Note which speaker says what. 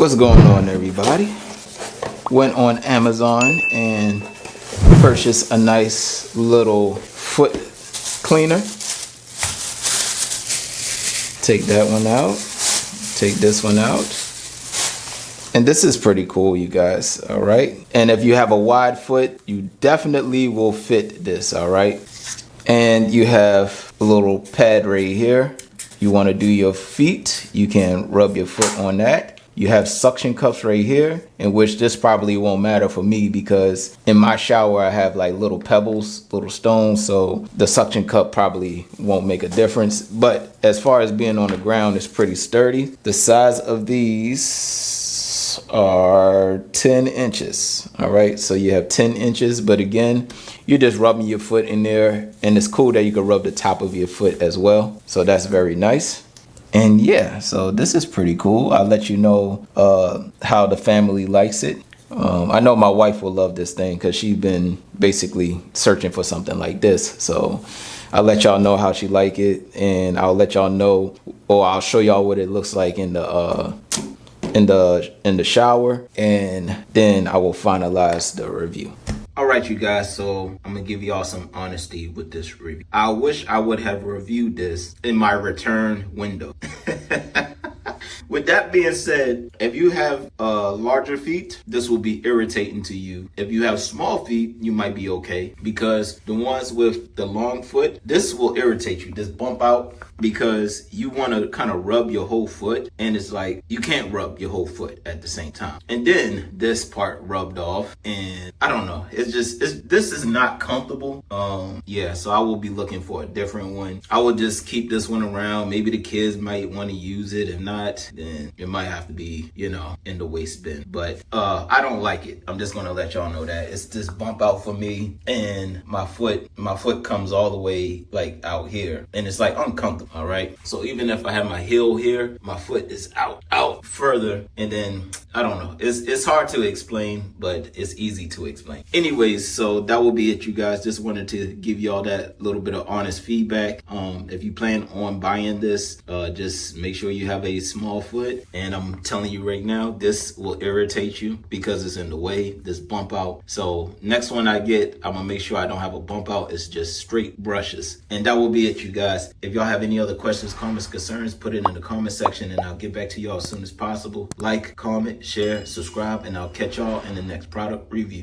Speaker 1: What's going on, everybody? Went on Amazon and purchased a nice little foot cleaner. Take that one out, take this one out. And this is pretty cool, you guys, all right? And if you have a wide foot, you definitely will fit this, all right? And you have a little pad right here. You wanna do your feet, you can rub your foot on that. You have suction cups right here, in which this probably won't matter for me because in my shower I have like little pebbles, little stones, so the suction cup probably won't make a difference. But as far as being on the ground, it's pretty sturdy. The size of these are 10 inches. All right, so you have 10 inches, but again, you're just rubbing your foot in there, and it's cool that you can rub the top of your foot as well. So that's very nice. And yeah, so this is pretty cool. I'll let you know how the family likes it. I know my wife will love this thing because she's been basically searching for something like this. So I'll let y'all know how she like it, and I'll let y'all know, or I'll show y'all what it looks like in the shower, and then I will finalize the review. All right, you guys, so I'm gonna give y'all some honesty with this review. I wish I would have reviewed this in my return window. With that being said, if you have larger feet, this will be irritating to you. If you have small feet, you might be okay, because the ones with the long foot, this will irritate you. This bump out, because you want to kind of rub your whole foot, and it's like you can't rub your whole foot at the same time. And then this part rubbed off, and I don't know, this is not comfortable. Yeah, so I will be looking for a different one. I will just keep this one around. Maybe the kids might want to use it. If not, then it might have to be, you know, in the waste bin. But I don't like it. I'm just gonna let y'all know that it's this bump out for me, and my foot comes all the way like out here, and it's like uncomfortable. All right, so even if I have my heel here, my foot is out further, and then I don't know, it's hard to explain, but it's easy to explain. Anyways, so that will be it, you guys. Just wanted to give y'all that little bit of honest feedback. If you plan on buying this, just make sure you have a small foot, and I'm telling you right now, this will irritate you because it's in the way, this bump out. So next one I get, I'm gonna make sure I don't have a bump out. It's just straight brushes. And that will be it, you guys. If y'all have any other questions, comments, concerns, put it in the comment section, and I'll get back to y'all as soon as possible. Like, comment, share, subscribe, and I'll catch y'all in the next product review.